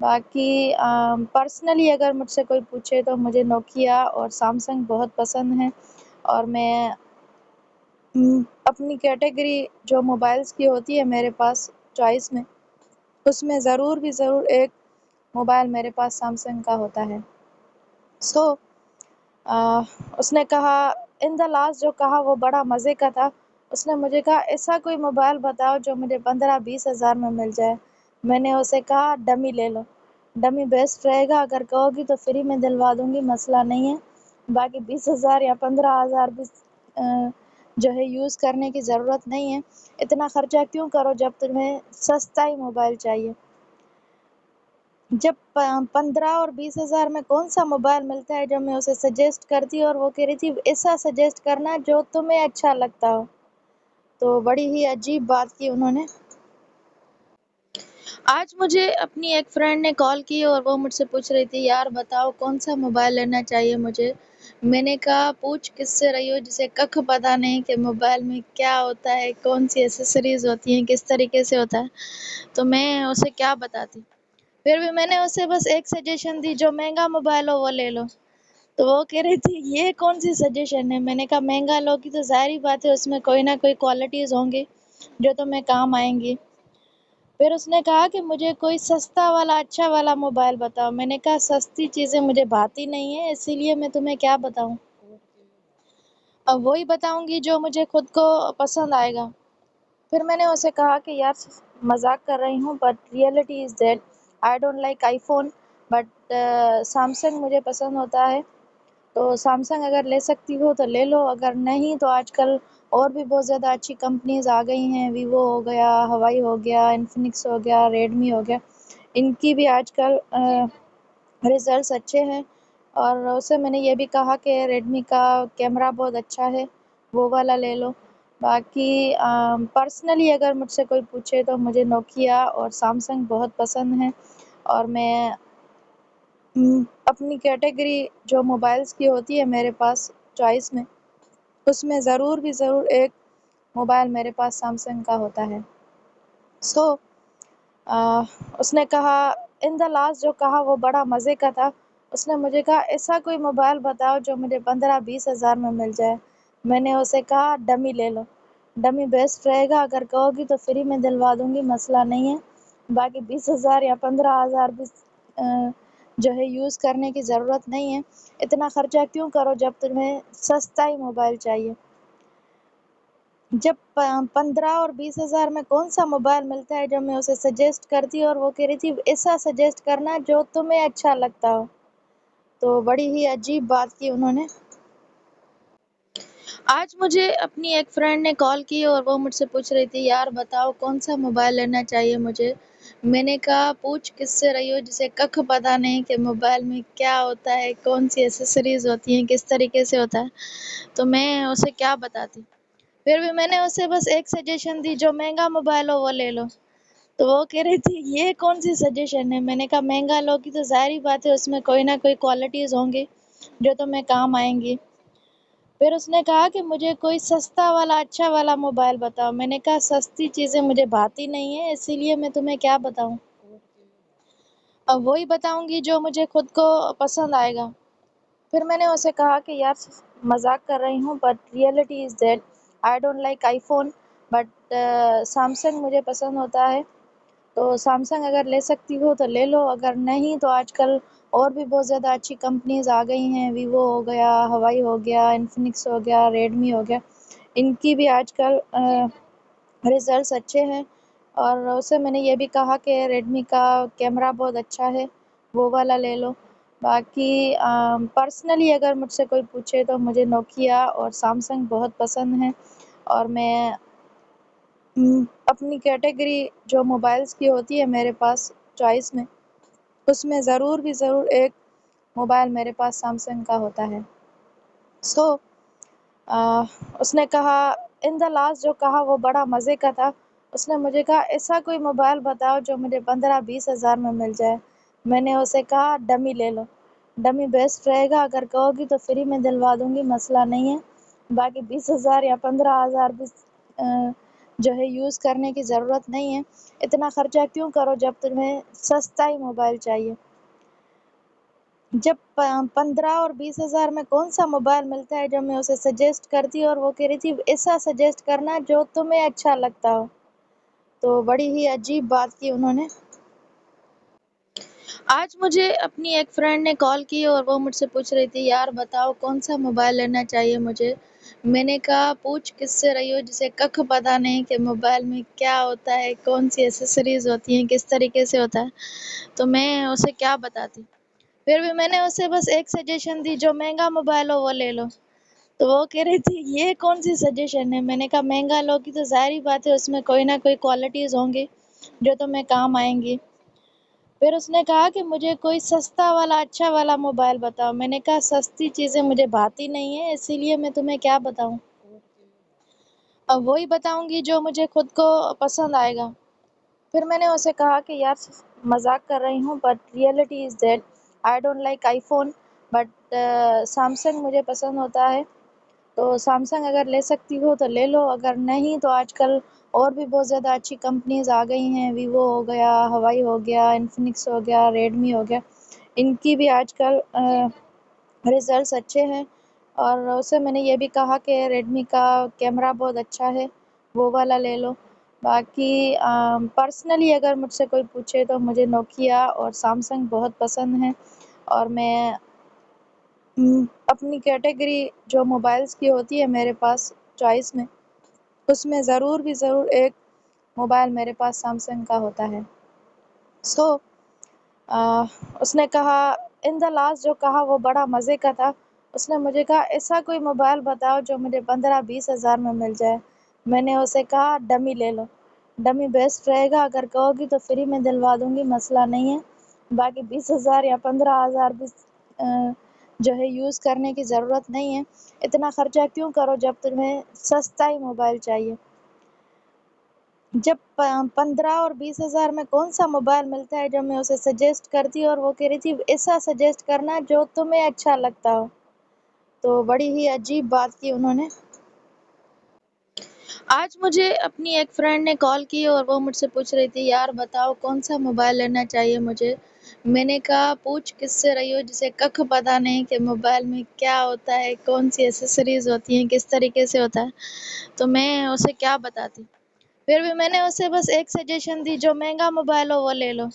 باقی پرسنلی اگر مجھ سے کوئی پوچھے تو مجھے نوکیا اور سیمسنگ بہت پسند ہیں، اور میں اپنی کیٹیگری جو موبائلز کی ہوتی ہے میرے پاس چوائس میں، اس میں ضرور بھی ضرور ایک موبائل میرے پاس سیمسنگ کا ہوتا ہے۔ سو اس نے کہا ان دا لاسٹ جو کہا وہ بڑا مزے کا تھا۔ اس نے مجھے کہا ایسا کوئی موبائل بتاؤ جو مجھے 15-20 ہزار میں مل جائے۔ میں نے اسے کہا ڈمی لے لو، ڈمی بیسٹ رہے گا، اگر کہو گی تو فری میں دلوا دوں گی، مسئلہ نہیں ہے۔ باقی 20 ہزار یا 15 ہزار بھی جو ہے یوز کرنے کی ضرورت نہیں ہے۔ اتنا خرچہ کیوں کرو جب تمہیں سستا ہی موبائل چاہیے۔ جب 15 اور 20 ہزار میں کون سا موبائل ملتا ہے جو میں اسے سجیسٹ کرتی، اور وہ کہہ رہی تھی ایسا سجیسٹ کرنا جو تمہیں اچھا لگتا ہو۔ تو بڑی ہی عجیب بات کی انہوں نے۔ آج مجھے اپنی ایک فرینڈ نے کال کی اور وہ مجھ سے پوچھ رہی تھی یار بتاؤ کون سا موبائل لینا چاہیے مجھے۔ میں نے کہا پوچھ کس سے رہی ہو جسے ککھ پتہ نہیں کہ موبائل میں کیا ہوتا ہے، کون سی ایسیسریز ہوتی ہیں، کس طریقے سے ہوتا ہے، تو میں اسے کیا بتاتی۔ پھر بھی میں نے اسے بس ایک سجیشن دی، جو مہنگا موبائل ہو وہ لے لو۔ تو وہ کہہ رہی تھی یہ کون سی سجیشن ہے۔ میں نے کہا مہنگا لو گی تو ظاہری بات ہے اس میں کوئی نہ کوئی کوالٹیز ہوں گی جو تمہیں کام آئیں گی۔ پھر اس نے کہا کہ مجھے کوئی سستا والا اچھا والا موبائل بتاؤ۔ میں نے کہا سستی چیزیں مجھے بھاتی نہیں ہیں، اسی لیے میں تمہیں کیا بتاؤں، اب وہی بتاؤں گی جو مجھے خود کو پسند آئے گا۔ پھر میں نے اسے کہا کہ یار مذاق کر رہی ہوں، but reality is that I don't like I phone, but Samsung مجھے پسند ہوتا ہے۔ تو سیمسنگ اگر لے سکتی ہو تو لے لو، اگر نہیں تو آج کل اور بھی بہت زیادہ اچھی کمپنیز آ گئی ہیں، ویوو ہو گیا، ہوائی ہو گیا، انفنکس ہو گیا، ریڈمی ہو گیا، ان کی بھی آج کل ریزلٹس اچھے ہیں۔ اور اسے میں نے یہ بھی کہا کہ ریڈمی کا کیمرہ بہت اچھا ہے، وہ والا لے لو۔ باقی پرسنلی اگر مجھ سے کوئی پوچھے تو مجھے نوکیا اور سیمسنگ بہت پسند ہیں، اور میں اپنی کیٹیگری جو موبائلز کی ہوتی ہے میرے پاس چوائس میں، اس میں ضرور بھی ضرور ایک موبائل میرے پاس سیمسنگ کا ہوتا ہے۔ سو اس نے کہا ان دا لاسٹ جو کہا وہ بڑا مزے کا تھا۔ اس نے مجھے کہا ایسا کوئی موبائل بتاؤ جو مجھے 15-20 ہزار میں مل جائے۔ میں نے اسے کہا ڈمی لے لو، ڈمی بیسٹ رہے گا، اگر کہو گی تو فری میں دلوا دوں گی، مسئلہ نہیں ہے۔ باقی 20 ہزار یا 15 ہزار بھی جو ہے یوز کرنے کی ضرورت نہیں ہے۔ اتنا خرچہ کیوں کرو جب تمہیں سستا ہی موبائل چاہیے۔ جب 15 اور 20 ہزار میں کون سا موبائل ملتا ہے جو میں اسے سجیسٹ کرتی، اور وہ کہہ رہی تھی ایسا سجیسٹ کرنا جو تمہیں اچھا لگتا ہو۔ تو بڑی ہی عجیب بات کی انہوں نے۔ آج مجھے اپنی ایک فرینڈ نے کال کی اور وہ مجھ سے پوچھ رہی تھی یار بتاؤ کون سا موبائل لینا چاہیے مجھے۔ میں نے کہا پوچھ کس سے رہی ہو جسے ککھ پتہ نہیں کہ موبائل میں کیا ہوتا ہے، کون سی ایسیسریز ہوتی ہیں، کس طریقے سے ہوتا ہے، تو میں اسے کیا بتاتی۔ پھر بھی میں نے اسے بس ایک سجیشن دی، جو مہنگا موبائل ہو وہ لے لو۔ تو وہ کہہ رہی تھی یہ کون سی سجیشن ہے۔ میں نے کہا مہنگا لو گی تو ظاہری بات ہے اس میں کوئی نہ کوئی کوالٹیز ہوں گی جو تمہیں کام آئیں گی۔ پھر اس نے کہا کہ مجھے کوئی سستا والا اچھا والا موبائل بتاؤ۔ میں نے کہا سستی چیزیں مجھے بھاتی نہیں ہیں، اسی لیے میں تمہیں کیا بتاؤں، اب وہی بتاؤں گی جو مجھے خود کو پسند آئے گا۔ پھر میں نے اسے کہا کہ یار مذاق کر رہی ہوں، but reality is that I don't like I phone, but Samsung مجھے پسند ہوتا ہے۔ تو سیمسنگ اگر لے سکتی ہو تو لے لو، اگر نہیں تو آج کل اور بھی بہت زیادہ اچھی کمپنیز آ گئی ہیں، ویوو ہو گیا، ہوائی ہو گیا، انفنکس ہو گیا، ریڈمی ہو گیا، ان کی بھی آج کل ریزلٹس اچھے ہیں۔ اور اسے میں نے یہ بھی کہا کہ ریڈمی کا کیمرہ بہت اچھا ہے، وہ والا لے لو۔ باقی پرسنلی اگر مجھ سے کوئی پوچھے تو مجھے نوکیا اور سیمسنگ بہت پسند ہیں، اور میں اپنی کیٹیگری جو موبائلز کی ہوتی ہے میرے پاس چوائس میں، اس میں ضرور بھی ضرور ایک موبائل میرے پاس سیمسنگ کا ہوتا ہے۔ سو اس نے کہا ان دا لاسٹ جو کہا وہ بڑا مزے کا تھا۔ اس نے مجھے کہا ایسا کوئی موبائل بتاؤ جو مجھے 15-20 ہزار میں مل جائے۔ میں نے اسے کہا ڈمی لے لو، ڈمی بیسٹ رہے گا، اگر کہو گی تو فری میں دلوا دوں گی، مسئلہ نہیں ہے۔ باقی 20 ہزار یا 15 ہزار بھی جو ہے یوز کرنے کی ضرورت نہیں ہے، اتنا خرچہ کیوں کرو جب تمہیں سستا ہی موبائل چاہیے۔ جب 15 اور 20 ہزار میں کون سا موبائل ملتا ہے جو میں اسے سجیسٹ کرتی اور وہ کہہ رہی تھی ایسا سجیسٹ کرنا جو تمہیں اچھا لگتا ہو۔ تو بڑی ہی عجیب بات کی انہوں نے۔ آج مجھے اپنی ایک فرینڈ نے کال کی اور وہ مجھ سے پوچھ رہی تھی یار بتاؤ کون سا موبائل لینا چاہیے مجھے۔ میں نے کہا پوچھ کس سے رہی ہو جسے ککھ پتہ نہیں کہ موبائل میں کیا ہوتا ہے، کون سی ایسیسریز ہوتی ہیں، کس طریقے سے ہوتا ہے، تو میں اسے کیا بتاتی۔ پھر بھی میں نے اسے بس ایک سجیشن دی، جو مہنگا موبائل ہو وہ لے لو۔ تو وہ کہہ رہی تھی یہ کون سی سجیشن ہے۔ میں نے کہا مہنگا لو گی تو ظاہری بات ہے اس میں کوئی نہ کوئی کوالٹیز ہوں گی جو تمہیں کام آئیں گی۔ پھر اس نے کہا کہ مجھے کوئی سستا والا اچھا والا موبائل بتاؤ۔ میں نے کہا سستی چیزیں مجھے بھاتی نہیں ہیں، اسی لیے میں تمہیں کیا بتاؤں، اب وہی بتاؤں گی جو مجھے خود کو پسند آئے گا۔ پھر میں نے اسے کہا کہ یار مذاق کر رہی ہوں، but reality is that I don't like I phone, but Samsung مجھے پسند ہوتا ہے، تو سیمسنگ اگر لے سکتی ہو تو لے لو، اگر نہیں تو آج کل اور بھی بہت زیادہ اچھی کمپنیز آ گئی ہیں، ویوو ہو گیا، ہوائی ہو گیا، انفنکس ہو گیا، ریڈمی ہو گیا، ان کی بھی آج کل ریزلٹس اچھے ہیں۔ اور اسے میں نے یہ بھی کہا کہ ریڈمی کا کیمرہ بہت اچھا ہے، وہ والا لے لو۔ باقی پرسنلی اگر مجھ سے کوئی پوچھے تو مجھے نوکیا اور سیمسنگ بہت پسند ہیں، اور میں اپنی کیٹیگری جو موبائلز کی ہوتی ہے میرے پاس چوائس میں، اس میں ضرور بھی ضرور ایک موبائل میرے پاس سیمسنگ کا ہوتا ہے۔ سو اس نے کہا ان دا لاسٹ جو کہا وہ بڑا مزے کا تھا۔ اس نے مجھے کہا ایسا کوئی موبائل بتاؤ جو مجھے 15-20 ہزار میں مل جائے۔ میں نے اسے کہا ڈمی لے لو، ڈمی بیسٹ رہے گا، اگر کہو گی تو فری میں دلوا دوں گی، مسئلہ نہیں ہے، باقی 20 ہزار یا 15 ہزار بھی جو ہے یوز کرنے کی ضرورت نہیں ہے، اتنا خرچہ کیوں کرو جب تمہیں سستا ہی موبائل چاہیے۔ جب 15 اور 20 ہزار میں کون سا موبائل ملتا ہے جو میں اسے سجیسٹ کرتی اور وہ کہہ رہی تھی ایسا سجیسٹ کرنا جو تمہیں اچھا لگتا ہو۔ تو بڑی ہی عجیب بات کی انہوں نے۔ آج مجھے اپنی ایک فرینڈ نے کال کی اور وہ مجھ سے پوچھ رہی تھی یار بتاؤ کون سا موبائل لینا چاہیے مجھے۔ میں نے کہا پوچھ کس سے رہی ہو جسے ککھ پتہ نہیں کہ موبائل میں کیا ہوتا ہے، کون سی ایسیسریز ہوتی ہیں، کس طریقے سے ہوتا ہے، تو میں اسے کیا بتاتی۔ پھر بھی میں نے اسے بس ایک سجیشن دی، جو مہنگا موبائل ہو وہ لے لو۔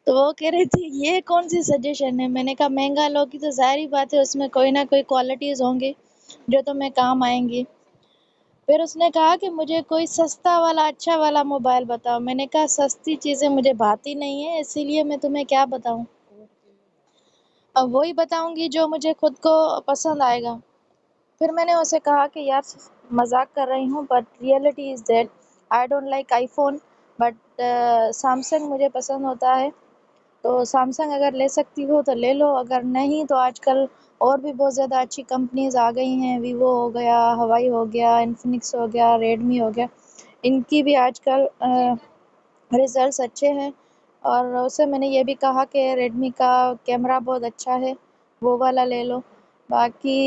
تو وہ کہہ رہی تھی یہ کون سی سجیشن ہے۔ میں نے کہا مہنگا لو گی تو ظاہری بات ہے اس میں کوئی نہ کوئی کوالٹیز ہوں گی جو تمہیں کام آئیں گی۔ پھر اس نے کہا کہ مجھے کوئی سستا والا اچھا والا موبائل بتاؤ۔ میں نے کہا سستی چیزیں مجھے بھاتی نہیں ہیں، اسی لیے میں تمہیں کیا بتاؤں، اب وہی بتاؤں گی جو مجھے خود کو پسند آئے گا۔ پھر میں نے اسے کہا کہ یار مذاق کر رہی ہوں، but reality is that I don't like I phone, but Samsung مجھے پسند ہوتا ہے، تو سیمسنگ اگر لے سکتی ہو تو لے لو، اگر نہیں تو آج کل اور بھی بہت زیادہ اچھی کمپنیز آ گئی ہیں، ویوو ہو گیا، ہوائی ہو گیا، انفنکس ہو گیا، ریڈمی ہو گیا، ان کی بھی آج کل ریزلٹس اچھے ہیں۔ اور اسے میں نے یہ بھی کہا کہ ریڈمی کا کیمرہ بہت اچھا ہے، وہ والا لے لو۔ باقی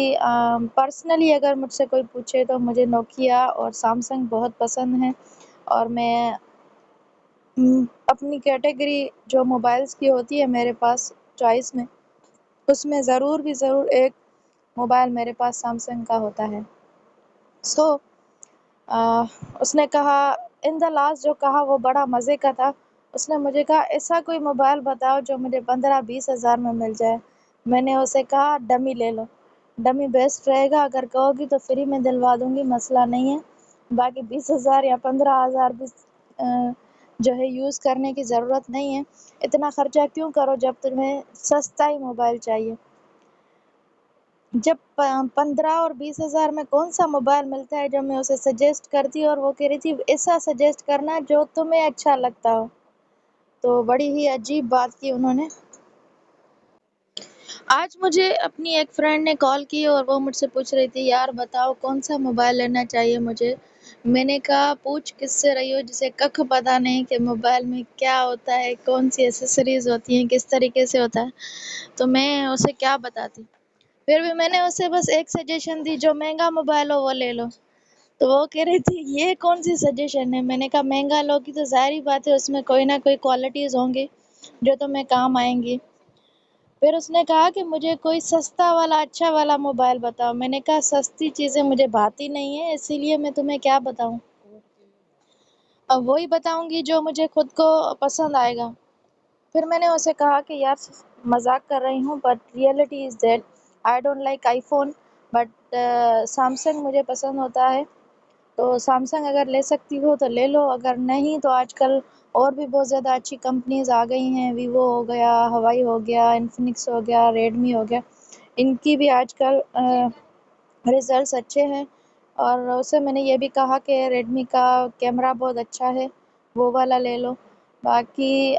پرسنلی اگر مجھ سے کوئی پوچھے تو مجھے نوکیا اور سیمسنگ بہت پسند ہیں، اور میں اپنی کیٹیگری جو موبائلز کی ہوتی ہے میرے پاس چوائس میں، اس میں ضرور بھی ضرور ایک موبائل میرے پاس سیمسنگ کا ہوتا ہے۔ سو اس نے کہا ان دا لاسٹ جو کہا وہ بڑا مزے کا تھا۔ اس نے مجھے کہا ایسا کوئی موبائل بتاؤ جو مجھے 15-20 ہزار میں مل جائے۔ میں نے اسے کہا ڈمی لے لو، ڈمی بیسٹ رہے گا، اگر کہو گی تو فری میں دلوا دوں گی، مسئلہ نہیں ہے، باقی 20 ہزار یا 15 ہزار بھی جو ہے یوز کرنے کی ضرورت نہیں ہے، اتنا خرچہ کیوں کرو جب تمہیں سستا ہی موبائل چاہیے۔ جب 15 اور 20 ہزار میں کون سا موبائل ملتا ہے جو میں اسے سجیسٹ کرتی اور وہ کہہ رہی تھی ایسا سجیسٹ کرنا جو تمہیں اچھا لگتا ہو۔ تو بڑی ہی عجیب بات کی انہوں نے۔ آج مجھے اپنی ایک فرینڈ نے کال کی اور وہ مجھ سے پوچھ رہی تھی یار بتاؤ کون سا موبائل لینا چاہیے مجھے۔ میں نے کہا پوچھ کس سے رہی ہو جسے ککھ پتہ نہیں کہ موبائل میں کیا ہوتا ہے، کون سی ایسیسریز ہوتی ہیں، کس طریقے سے ہوتا ہے، تو میں اسے کیا بتاتی۔ پھر بھی میں نے اسے بس ایک سجیشن دی، جو مہنگا موبائل ہو وہ لے لو۔ تو وہ کہہ رہی تھی یہ کون سی سجیشن ہے. میں نے کہا مہنگا لوگی تو ظاہری بات ہے اس میں کوئی نہ کوئی کوالٹیز ہوں گی جو تمہیں کام آئیں گی. پھر اس نے کہا کہ مجھے کوئی سستا والا اچھا والا موبائل بتاؤ. میں نے کہا سستی چیزیں مجھے بھاتی نہیں ہیں، اسی لیے میں تمہیں کیا بتاؤں، اب وہی بتاؤں گی جو مجھے خود کو پسند آئے گا. پھر میں نے اسے کہا کہ یار مذاق کر رہی ہوں، but reality is that I don't like I phone, but Samsung مجھے پسند ہوتا ہے. تو سیمسنگ اگر لے سکتی ہو تو لے لو، اگر نہیں تو آج کل اور بھی بہت زیادہ اچھی کمپنیز آ گئی ہیں. ویوو ہو گیا، ہوائی ہو گیا، انفنکس ہو گیا، ریڈمی ہو گیا، ان کی بھی آج کل ریزلٹس اچھے ہیں. اور اسے میں نے یہ بھی کہا کہ ریڈمی کا کیمرہ بہت اچھا ہے، وہ والا لے لو. باقی